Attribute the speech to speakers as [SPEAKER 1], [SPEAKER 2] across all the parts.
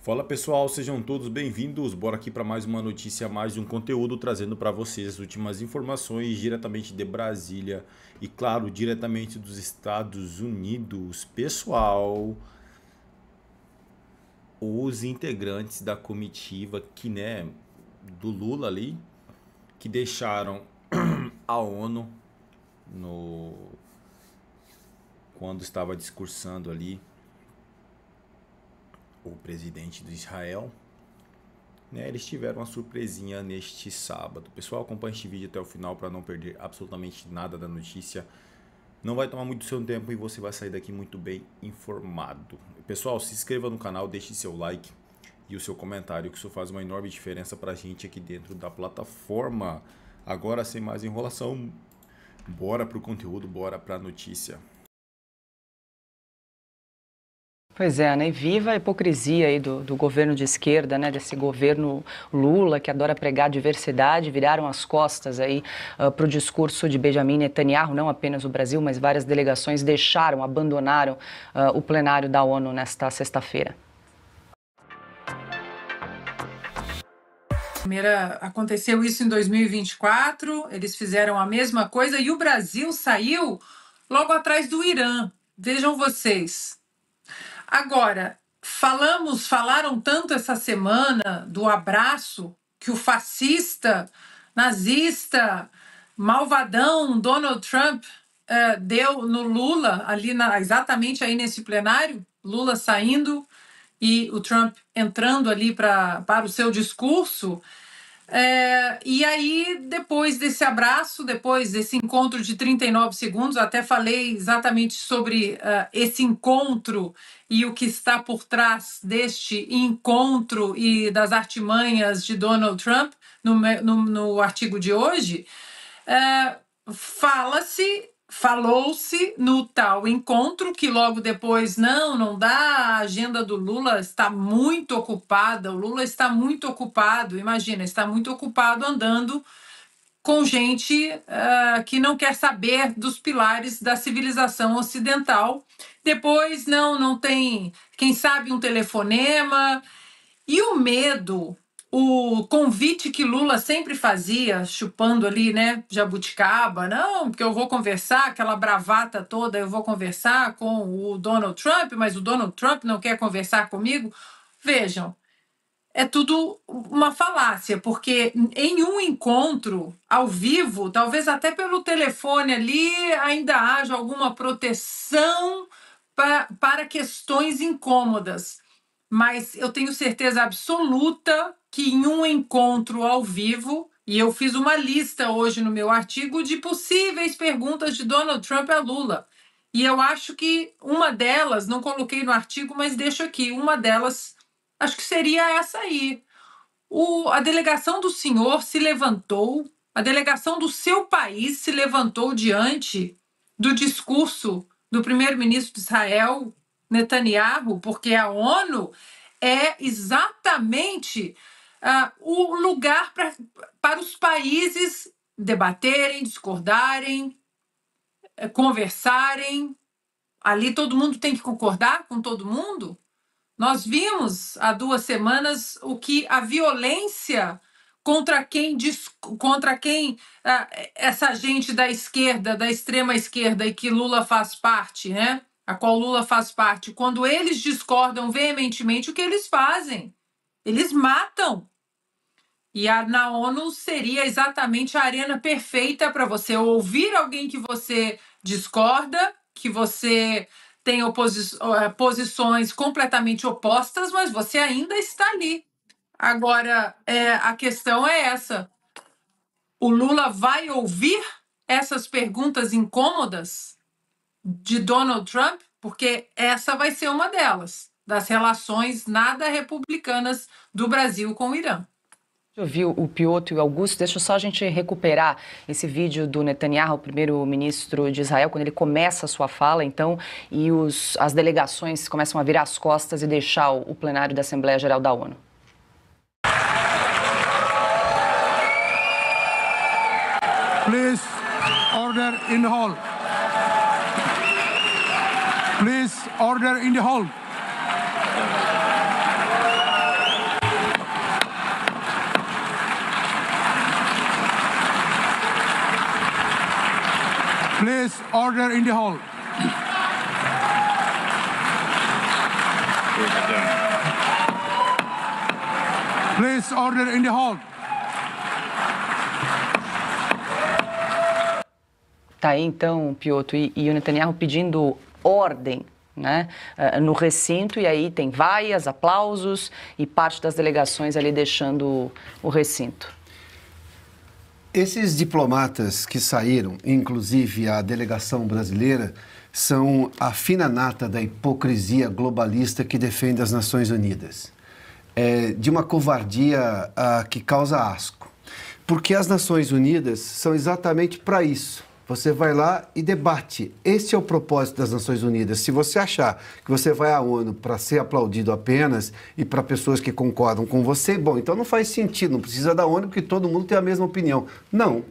[SPEAKER 1] Fala pessoal, sejam todos bem-vindos. Bora aqui para mais uma notícia, mais um conteúdo trazendo para vocês as últimas informações diretamente de Brasília e claro, diretamente dos Estados Unidos. Pessoal, os integrantes da comitiva que, do Lula ali, que deixaram a ONU quando estava discursando ali o presidente de Israel, eles tiveram uma surpresinha neste sábado. Pessoal, acompanhe este vídeo até o final para não perder absolutamente nada da notícia. Não vai tomar muito seu tempo e você vai sair daqui muito bem informado. Pessoal, se inscreva no canal, deixe seu like e o seu comentário, que isso faz uma enorme diferença para a gente aqui dentro da plataforma. Agora, sem mais enrolação, bora pro conteúdo, bora pra notícia.
[SPEAKER 2] Pois é, né? Viva a hipocrisia aí do governo de esquerda, né? Desse governo Lula, que adora pregar diversidade, viraram as costas aí para o discurso de Benjamin Netanyahu, não apenas o Brasil, mas várias delegações abandonaram o plenário da ONU nesta sexta-feira.
[SPEAKER 3] Aconteceu isso em 2024, eles fizeram a mesma coisa e o Brasil saiu logo atrás do Irã. Vejam vocês. Agora, falaram tanto essa semana do abraço que o fascista, nazista, malvadão Donald Trump deu no Lula, exatamente aí nesse plenário, Lula saindo e o Trump entrando ali para o seu discurso. E aí, depois desse abraço, depois desse encontro de 39 segundos, até falei exatamente sobre esse encontro e o que está por trás deste encontro e das artimanhas de Donald Trump no artigo de hoje. Falou-se no tal encontro que logo depois não dá, a agenda do Lula está muito ocupada, o Lula está muito ocupado, imagina, está muito ocupado andando com gente que não quer saber dos pilares da civilização ocidental. Depois não tem, quem sabe, um telefonema. E o medo, o convite que Lula sempre fazia, chupando ali, jabuticaba, não, porque eu vou conversar, aquela bravata toda, eu vou conversar com o Donald Trump, mas o Donald Trump não quer conversar comigo. Vejam, é tudo uma falácia, porque em um encontro ao vivo, talvez até pelo telefone ali, ainda haja alguma proteção para questões incômodas. Mas eu tenho certeza absoluta que em um encontro ao vivo, e eu fiz uma lista hoje no meu artigo de possíveis perguntas de Donald Trump a Lula. E eu acho que uma delas, não coloquei no artigo, mas deixo aqui, uma delas, acho que seria essa aí. A delegação do senhor se levantou, a delegação do seu país se levantou diante do discurso do primeiro-ministro de Israel, Netanyahu, porque a ONU é exatamente o lugar para os países debaterem, discordarem, conversarem. Ali todo mundo tem que concordar com todo mundo. Nós vimos há 2 semanas o que a violência contra quem essa gente da esquerda, da extrema esquerda, e que Lula faz parte, a qual Lula faz parte, quando eles discordam veementemente, o que eles fazem? Eles matam. E na ONU seria exatamente a arena perfeita para você ouvir alguém que você discorda, que você tem posições completamente opostas, mas você ainda está ali. Agora, a questão é essa. O Lula vai ouvir essas perguntas incômodas de Donald Trump? Porque essa vai ser uma delas, das relações nada republicanas do Brasil com o Irã.
[SPEAKER 2] Eu vi o Piotr e o Augusto, deixa só a gente recuperar esse vídeo do Netanyahu, o primeiro-ministro de Israel, quando ele começa a sua fala, então, e as delegações começam a virar as costas e deixar o plenário da Assembleia Geral da ONU.
[SPEAKER 4] Please, order in the hall. Please, order in the hall. order in the hall. Please, order in the hall.
[SPEAKER 2] Tá aí então, Piotr, e o Netanyahu pedindo ordem, né, no recinto, e aí tem vaias, aplausos e parte das delegações ali deixando o recinto.
[SPEAKER 5] Esses diplomatas que saíram, inclusive a delegação brasileira, são a fina nata da hipocrisia globalista que defende as Nações Unidas. De uma covardia que causa asco. Porque as Nações Unidas são exatamente para isso. Você vai lá e debate. Este é o propósito das Nações Unidas. Se você achar que você vai à ONU para ser aplaudido apenas e para pessoas que concordam com você, bom, então não faz sentido, não precisa da ONU porque todo mundo tem a mesma opinião. Não.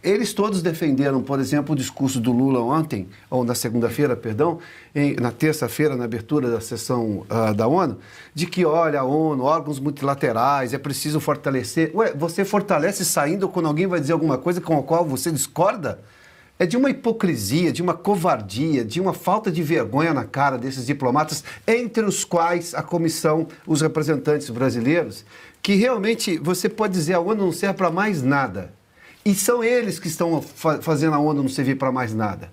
[SPEAKER 5] Eles todos defenderam, por exemplo, o discurso do Lula ontem, ou na segunda-feira, perdão, na terça-feira, na abertura da sessão da ONU, de que, olha, a ONU, órgãos multilaterais, é preciso fortalecer. Ué, você fortalece saindo quando alguém vai dizer alguma coisa com a qual você discorda? É de uma hipocrisia, de uma covardia, de uma falta de vergonha na cara desses diplomatas, entre os quais a comissão, os representantes brasileiros, que realmente você pode dizer a ONU não serve para mais nada. E são eles que estão fazendo a ONU não servir para mais nada.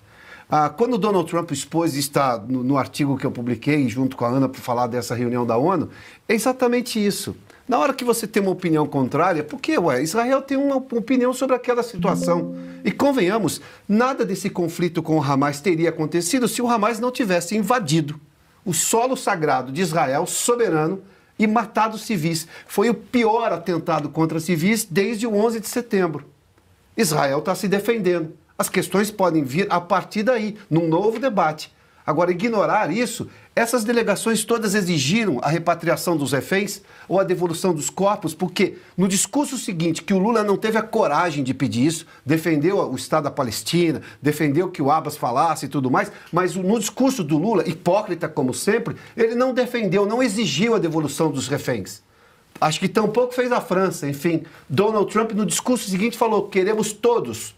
[SPEAKER 5] Quando o Donald Trump expôs, está no artigo que eu publiquei junto com a Ana para falar dessa reunião da ONU, é exatamente isso. Na hora que você tem uma opinião contrária, porque Israel tem uma opinião sobre aquela situação. E convenhamos, nada desse conflito com o Hamas teria acontecido se o Hamas não tivesse invadido o solo sagrado de Israel, soberano, e matado civis. Foi o pior atentado contra civis desde o 11 de setembro. Israel está se defendendo. As questões podem vir a partir daí, num novo debate. Agora, ignorar isso, essas delegações todas exigiram a repatriação dos reféns ou a devolução dos corpos, porque no discurso seguinte, que o Lula não teve a coragem de pedir isso, defendeu o Estado da Palestina, defendeu que o Abbas falasse e tudo mais, mas no discurso do Lula, hipócrita como sempre, ele não defendeu, não exigiu a devolução dos reféns. Acho que tampouco fez a França, enfim. Donald Trump, no discurso seguinte, falou: queremos todos,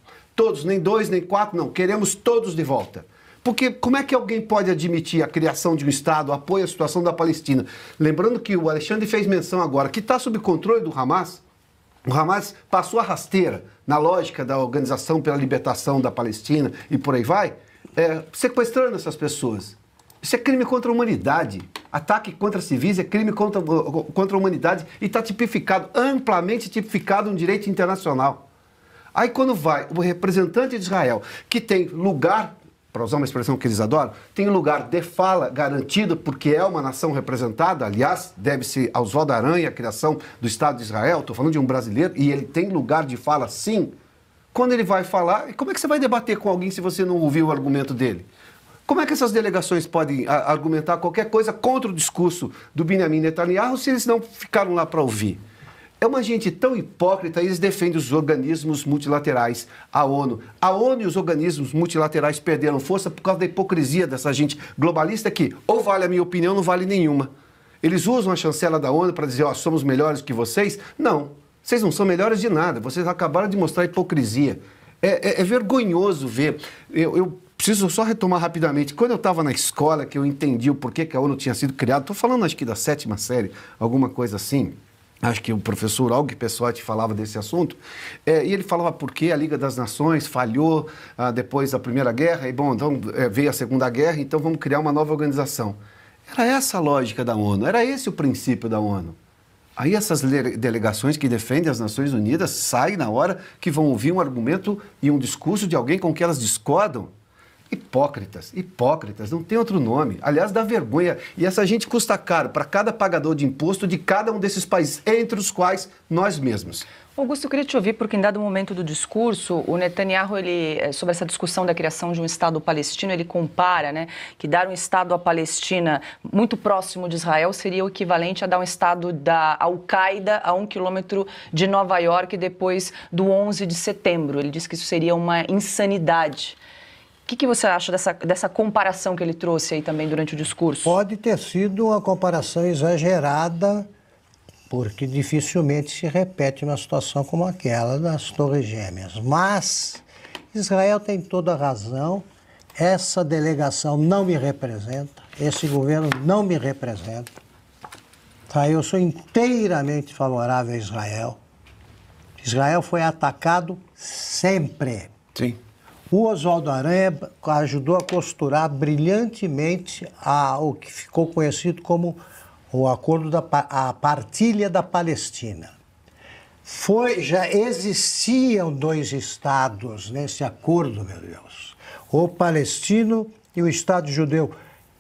[SPEAKER 5] nem 2, nem 4, não, queremos todos de volta. Porque como é que alguém pode admitir a criação de um Estado, apoio à situação da Palestina? Lembrando que o Alexandre fez menção agora, que está sob controle do Hamas. O Hamas passou a rasteira na lógica da Organização pela Libertação da Palestina e por aí vai, sequestrando essas pessoas. Isso é crime contra a humanidade. Ataque contra civis é crime contra a humanidade e está tipificado, amplamente tipificado no direito internacional. Aí quando vai o representante de Israel, que tem lugar, para usar uma expressão que eles adoram, tem lugar de fala garantido porque é uma nação representada, aliás, deve-se ao Oswaldo Aranha a criação do Estado de Israel, estou falando de um brasileiro, e ele tem lugar de fala sim. Quando ele vai falar, como é que você vai debater com alguém se você não ouviu o argumento dele? Como é que essas delegações podem argumentar qualquer coisa contra o discurso do Benjamin Netanyahu se eles não ficaram lá para ouvir? É uma gente tão hipócrita, eles defendem os organismos multilaterais, a ONU. A ONU e os organismos multilaterais perderam força por causa da hipocrisia dessa gente globalista que ou vale a minha opinião, não vale nenhuma. Eles usam a chancela da ONU para dizer, somos melhores que vocês? Não, vocês não são melhores de nada, vocês acabaram de mostrar hipocrisia. É vergonhoso ver. Eu preciso só retomar rapidamente. Quando eu estava na escola, que eu entendi o porquê que a ONU tinha sido criada, estou falando acho que da 7ª série, alguma coisa assim, acho que o professor Alg Pessotti falava desse assunto, e ele falava porque a Liga das Nações falhou depois da Primeira Guerra, e bom, então veio a Segunda Guerra, então vamos criar uma nova organização. Era essa a lógica da ONU, era esse o princípio da ONU. Aí essas delegações que defendem as Nações Unidas saem na hora que vão ouvir um argumento e um discurso de alguém com que elas discordam. Hipócritas, não tem outro nome. Aliás, dá vergonha. E essa gente custa caro para cada pagador de imposto de cada um desses países, entre os quais nós mesmos.
[SPEAKER 2] Augusto, eu queria te ouvir, porque em dado momento do discurso, o Netanyahu, sobre essa discussão da criação de um Estado palestino, ele compara, né, que dar um Estado à Palestina muito próximo de Israel seria o equivalente a dar um Estado da Al-Qaeda a 1 quilômetro de Nova York depois do 11 de setembro. Ele disse que isso seria uma insanidade. O que você acha dessa comparação que ele trouxe aí também durante o discurso?
[SPEAKER 6] Pode ter sido uma comparação exagerada, porque dificilmente se repete uma situação como aquela das Torres Gêmeas. Mas Israel tem toda a razão. Essa delegação não me representa, esse governo não me representa. Tá? Eu sou inteiramente favorável a Israel. Israel foi atacado sempre.
[SPEAKER 5] Sim.
[SPEAKER 6] O Oswaldo Aranha ajudou a costurar brilhantemente o que ficou conhecido como o acordo a partilha da Palestina. Já existiam 2 estados nesse acordo, meu Deus. O palestino e o Estado judeu.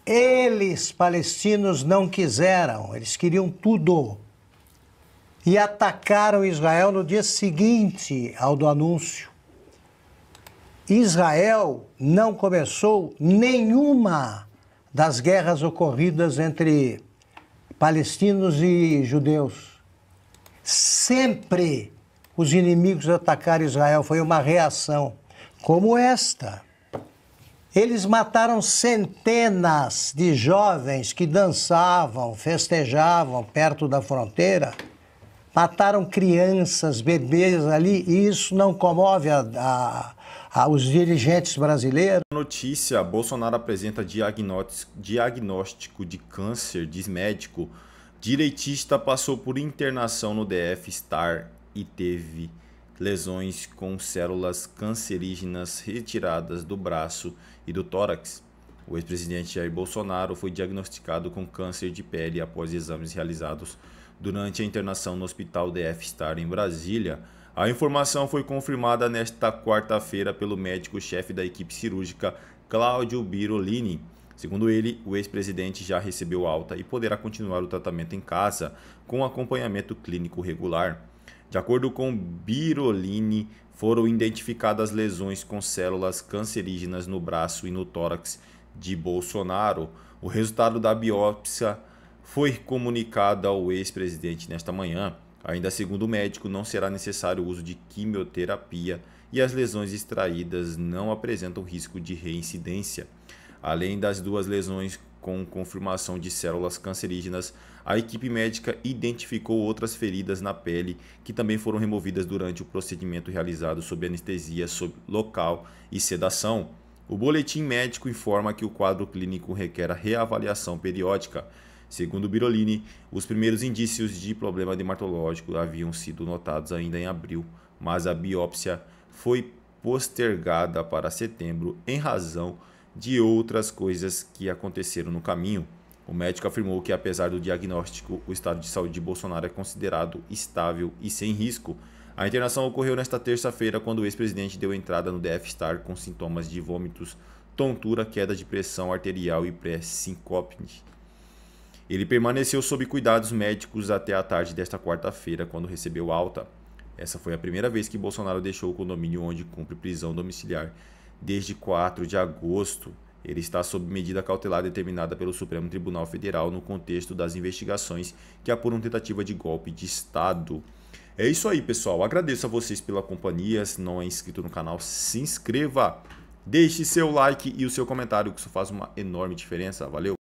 [SPEAKER 6] Eles, palestinos, não quiseram, eles queriam tudo. E atacaram Israel no dia seguinte ao do anúncio. Israel não começou nenhuma das guerras ocorridas entre palestinos e judeus. Sempre os inimigos atacaram Israel, foi uma reação como esta. Eles mataram centenas de jovens que dançavam, festejavam perto da fronteira. Mataram crianças, bebês ali, e isso não comove os dirigentes brasileiros.
[SPEAKER 1] Notícia: Bolsonaro apresenta diagnóstico de câncer, diz médico. Direitista passou por internação no DF-Star e teve lesões com células cancerígenas retiradas do braço e do tórax. O ex-presidente Jair Bolsonaro foi diagnosticado com câncer de pele após exames realizados durante a internação no Hospital DF-Star em Brasília. A informação foi confirmada nesta quarta-feira pelo médico-chefe da equipe cirúrgica, Cláudio Birolini. Segundo ele, o ex-presidente já recebeu alta e poderá continuar o tratamento em casa com acompanhamento clínico regular. De acordo com Birolini, foram identificadas lesões com células cancerígenas no braço e no tórax de Bolsonaro. O resultado da biópsia foi comunicado ao ex-presidente nesta manhã. Ainda segundo o médico, não será necessário o uso de quimioterapia e as lesões extraídas não apresentam risco de reincidência. Além das 2 lesões com confirmação de células cancerígenas, a equipe médica identificou outras feridas na pele que também foram removidas durante o procedimento realizado sob anestesia local e sedação. O boletim médico informa que o quadro clínico requer a reavaliação periódica. Segundo Birolini, os primeiros indícios de problema dermatológico haviam sido notados ainda em abril, mas a biópsia foi postergada para setembro em razão de outras coisas que aconteceram no caminho. O médico afirmou que, apesar do diagnóstico, o estado de saúde de Bolsonaro é considerado estável e sem risco. A internação ocorreu nesta terça-feira, quando o ex-presidente deu entrada no DF-Star com sintomas de vômitos, tontura, queda de pressão arterial e pré-síncope. Ele permaneceu sob cuidados médicos até a tarde desta quarta-feira, quando recebeu alta. Essa foi a primeira vez que Bolsonaro deixou o condomínio onde cumpre prisão domiciliar desde 4 de agosto. Ele está sob medida cautelar determinada pelo Supremo Tribunal Federal no contexto das investigações que apuram tentativa de golpe de Estado. É isso aí, pessoal. Agradeço a vocês pela companhia. Se não é inscrito no canal, se inscreva. Deixe seu like e o seu comentário, que isso faz uma enorme diferença. Valeu!